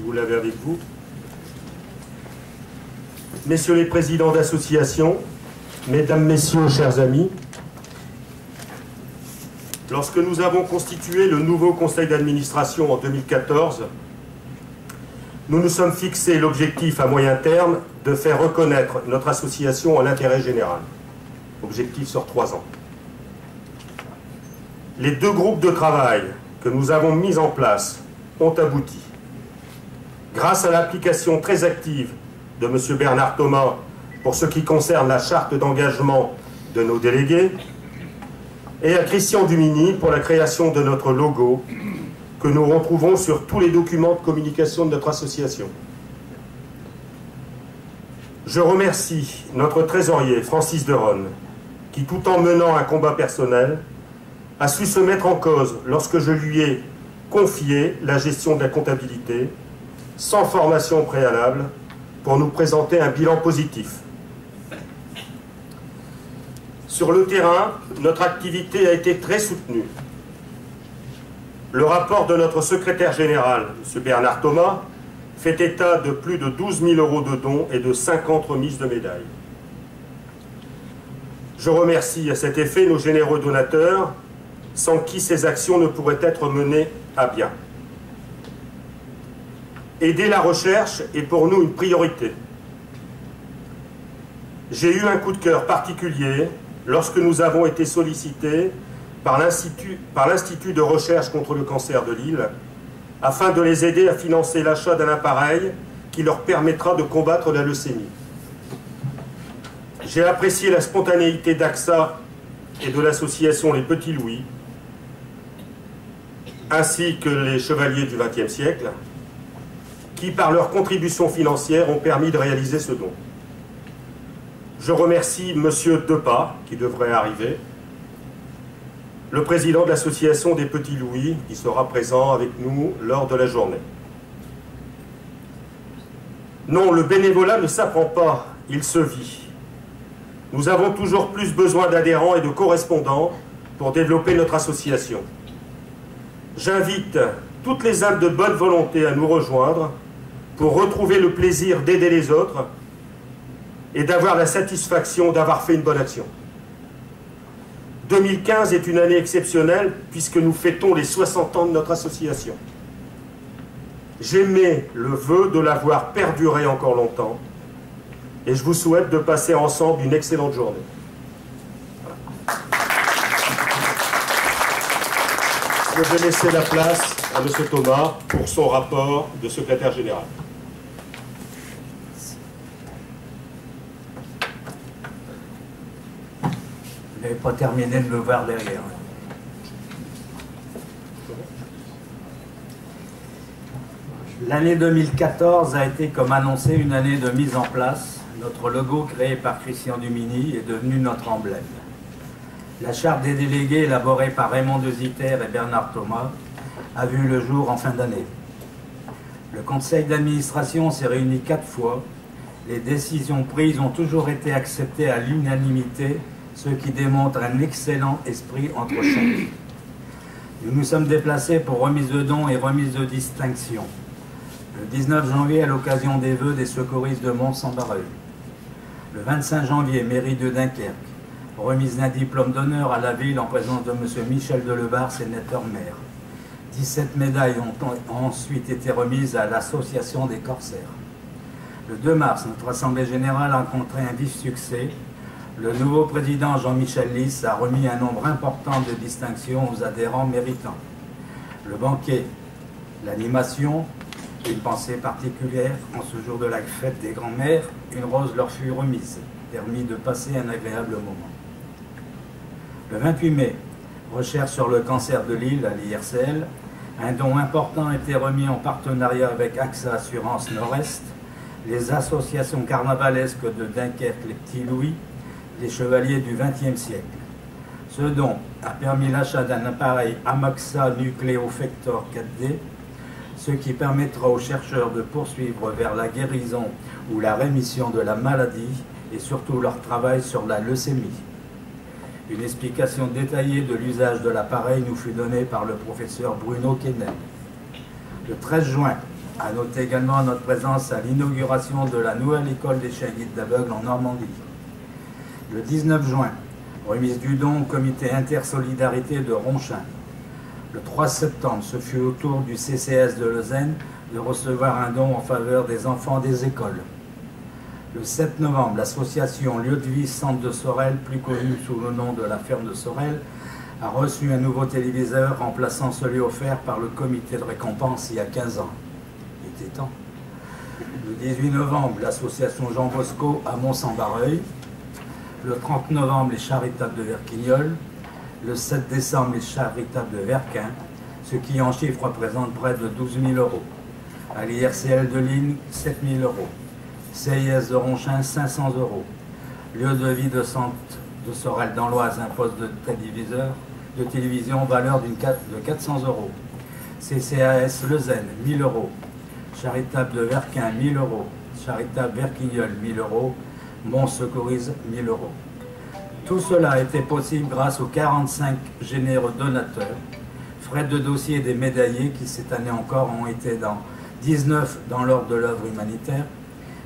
vous l'avez avec vous. Messieurs les présidents d'associations, mesdames, messieurs, chers amis, lorsque nous avons constitué le nouveau conseil d'administration en 2014, nous nous sommes fixés l'objectif à moyen terme de faire reconnaître notre association à l'intérêt général. Objectif sur 3 ans. Les 2 groupes de travail que nous avons mis en place ont abouti. Grâce à l'application très active de M. Bernard Thomas pour ce qui concerne la charte d'engagement de nos délégués, et à Christian Dumini pour la création de notre logo que nous retrouvons sur tous les documents de communication de notre association. Je remercie notre trésorier Francis Deronne qui, tout en menant un combat personnel, a su se mettre en cause lorsque je lui ai confié la gestion de la comptabilité, sans formation préalable, pour nous présenter un bilan positif. Sur le terrain, notre activité a été très soutenue. Le rapport de notre secrétaire général, M. Bernard Thomas, fait état de plus de 12 000 € de dons et de 50 remises de médailles. Je remercie à cet effet nos généreux donateurs, sans qui ces actions ne pourraient être menées à bien. Aider la recherche est pour nous une priorité. J'ai eu un coup de cœur particulier lorsque nous avons été sollicités par l'Institut de recherche contre le cancer de Lille afin de les aider à financer l'achat d'un appareil qui leur permettra de combattre la leucémie. J'ai apprécié la spontanéité d'AXA et de l'association Les Petits Louis, ainsi que les Chevaliers du XXe siècle, qui, par leur contribution financière, ont permis de réaliser ce don. Je remercie M. Depas, qui devrait arriver, le président de l'association des Petits Louis, qui sera présent avec nous lors de la journée. Non, le bénévolat ne s'apprend pas, il se vit. Nous avons toujours plus besoin d'adhérents et de correspondants pour développer notre association. J'invite toutes les âmes de bonne volonté à nous rejoindre pour retrouver le plaisir d'aider les autres et d'avoir la satisfaction d'avoir fait une bonne action. 2015 est une année exceptionnelle puisque nous fêtons les 60 ans de notre association. J'émets le vœu de la voir perdurer encore longtemps et je vous souhaite de passer ensemble une excellente journée. Je vais laisser la place à M. Thomas pour son rapport de secrétaire général. Vous n'avez pas terminé de me voir derrière. L'année 2014 a été, comme annoncé, une année de mise en place. Notre logo, créé par Christian Dumini, est devenu notre emblème. La charte des délégués, élaborée par Raymond de Zitter et Bernard Thomas, a vu le jour en fin d'année. Le conseil d'administration s'est réuni 4 fois. Les décisions prises ont toujours été acceptées à l'unanimité, ce qui démontre un excellent esprit entre chacun. Nous nous sommes déplacés pour remise de dons et remise de distinction. Le 19 janvier, à l'occasion des vœux des secouristes de Mont-Saint-Barreuil. Le 25 janvier, mairie de Dunkerque. Remise d'un diplôme d'honneur à la ville en présence de M. Michel Delebarre, sénateur-maire. 17 médailles ont ensuite été remises à l'association des corsaires. Le 2 mars, notre Assemblée générale a rencontré un vif succès. Le nouveau président Jean-Michel Lys a remis un nombre important de distinctions aux adhérents méritants. Le banquet, l'animation, une pensée particulière, en ce jour de la fête des grands-mères, une rose leur fut remise, permis de passer un agréable moment. Le 28 mai, recherche sur le cancer de Lille à l'IRCL, un don important a été remis en partenariat avec AXA Assurance Nord-Est, les associations carnavalesques de Dunkerque, les Petits Louis, les Chevaliers du XXe siècle. Ce don a permis l'achat d'un appareil Amaxa Nucléofector 4D, ce qui permettra aux chercheurs de poursuivre vers la guérison ou la rémission de la maladie et surtout leur travail sur la leucémie. Une explication détaillée de l'usage de l'appareil nous fut donnée par le professeur Bruno Quesnel. Le 13 juin, À noter également notre présence à l'inauguration de la nouvelle école des chiens guides d'aveugles en Normandie. Le 19 juin, remise du don au comité intersolidarité de Ronchin. Le 3 septembre, ce fut au tour du CCS de Lausanne de recevoir un don en faveur des enfants des écoles. Le 7 novembre, l'association Lieu de Vie Centre de Sorel, plus connue sous le nom de la ferme de Sorel, a reçu un nouveau téléviseur remplaçant celui offert par le comité de récompense il y a 15 ans. Il était temps. Le 18 novembre, l'association Jean Bosco à Mont-Saint-Barreuil. Le 30 novembre, les Charitables de Verquignol. Le 7 décembre, les Charitables de Verquin, ce qui en chiffre représente près de 12 000 €. À l'IRCL de Ligne, 7 000 €. CIS de Ronchin, 500 €. Lieu de vie de Centre de Sorel dans l'Oise, un poste de télévision valeur de 400 €. CCAS Lausanne, 1 000 €. Charitable de Verquin, 1 000 €. Charitable Verquignol, 1 000 €. Mont Secourisme, 1 000 €. Tout cela a été possible grâce aux 45 généreux donateurs. Frais de dossier des médaillés qui cette année encore ont été 19 dans l'ordre de l'œuvre humanitaire,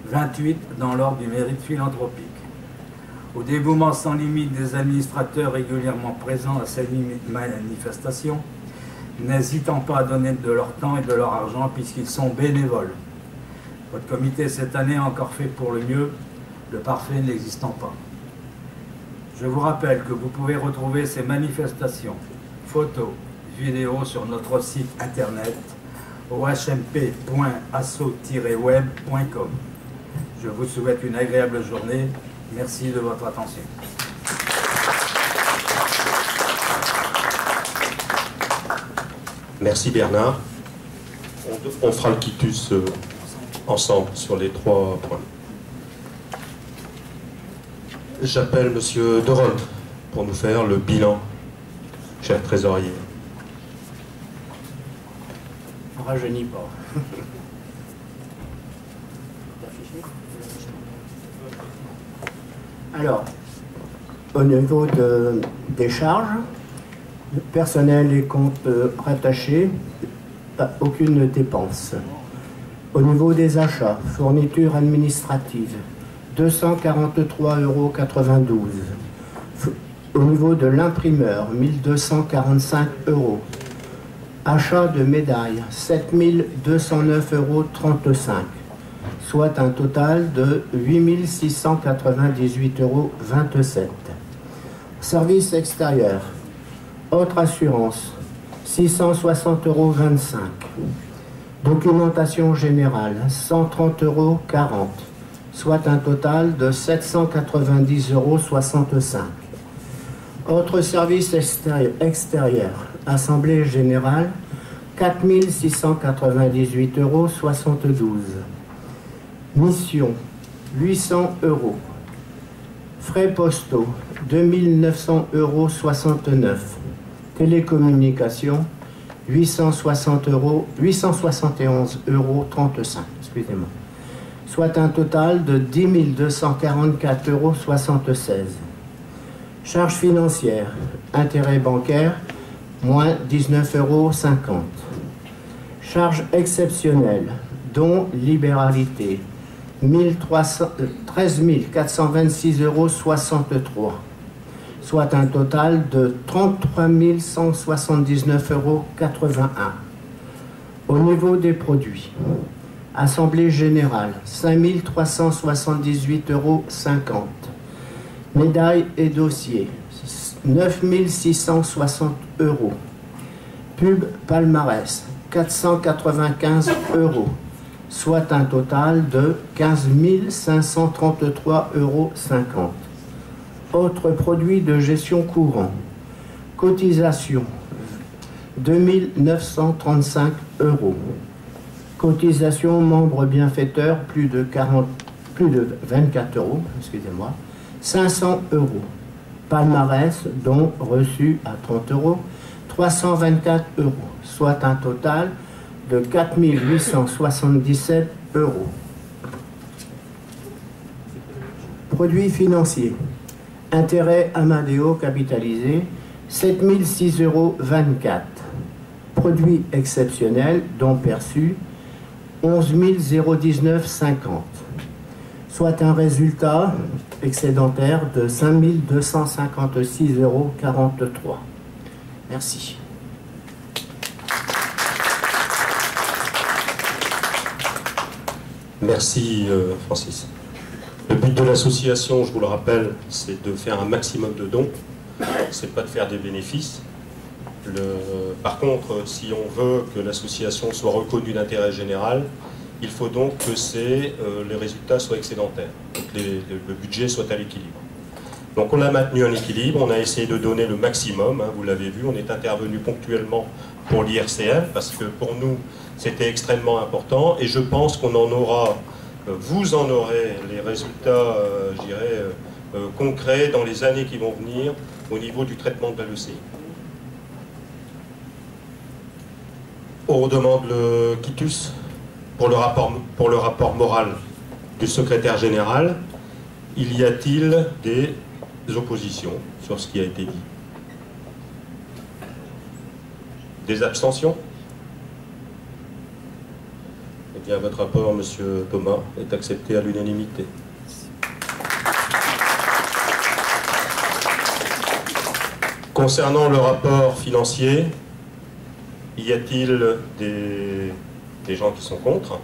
28 dans l'ordre du mérite philanthropique. Au dévouement sans limite des administrateurs régulièrement présents à ces manifestations, n'hésitant pas à donner de leur temps et de leur argent puisqu'ils sont bénévoles. Votre comité cette année a encore fait pour le mieux, le parfait n'existant pas. Je vous rappelle que vous pouvez retrouver ces manifestations, photos, vidéos sur notre site internet ohmp.asso-web.com. Je vous souhaite une agréable journée. Merci de votre attention. Merci Bernard. On fera le quitus ensemble sur les 3 points. J'appelle Monsieur Deron pour nous faire le bilan, cher trésorier. Ne rajeunis pas. Alors, au niveau des charges, personnel et comptes rattachés, aucune dépense. Au niveau des achats, fournitures administratives, 243,92 €. Au niveau de l'imprimeur, 1245 €. Achat de médailles, 7209,35 €, soit un total de 8698,27 €. Service extérieur, autre assurance, 660,25 €. Documentation générale, 130,40 €, soit un total de 790,65 €. Autre service extérieur, Assemblée générale, 4698,72 €. Mission, 800 €. Frais postaux, 2900,69 €. Télécommunications, 871,35 €, excusez-moi. Soit un total de 10 244,76 €. Charges financières, intérêts bancaires, moins 19,50 €. Charges exceptionnelles, dont libéralité, 13 426,63 €, soit un total de 33 179,81 €. Au niveau des produits, Assemblée générale, 5 378,50 €. Médailles et dossiers, 9 660 €. Pub palmarès, 495 €, soit un total de 15 533,50 €. Autres produits de gestion courant, cotisation, 2 935 €. Cotisation membres bienfaiteurs, plus de 24 €, excusez-moi, 500 €. Palmarès, dont reçu à 30 €, 324 €, soit un total de 4 877 €. Produits financiers. Intérêt Amadeo capitalisé, 7 006,24 €. Produits exceptionnels, dont perçus, 11 019,50, soit un résultat excédentaire de 5 256,43 €. Merci. Merci Francis. Le but de l'association, je vous le rappelle, c'est de faire un maximum de dons, c'est pas de faire des bénéfices. Par contre, si on veut que l'association soit reconnue d'intérêt général, il faut donc que les résultats soient excédentaires, que le budget soit à l'équilibre. Donc on a maintenu un équilibre, on a essayé de donner le maximum, hein, vous l'avez vu, on est intervenu ponctuellement pour l'IRCM, parce que pour nous, c'était extrêmement important, et je pense qu'on en aura, vous en aurez les résultats, je dirais, concrets dans les années qui vont venir au niveau du traitement de la leucémie. On redemande le quitus pour le rapport moral du secrétaire général. Y a-t-il des oppositions sur ce qui a été dit? Des abstentions? Eh bien, votre rapport, Monsieur Thomas, est accepté à l'unanimité. Concernant le rapport financier, y a-t-il des gens qui sont contre?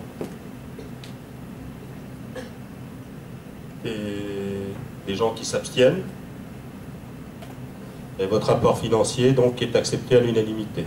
Et des gens qui s'abstiennent? Et votre rapport financier, donc, est accepté à l'unanimité.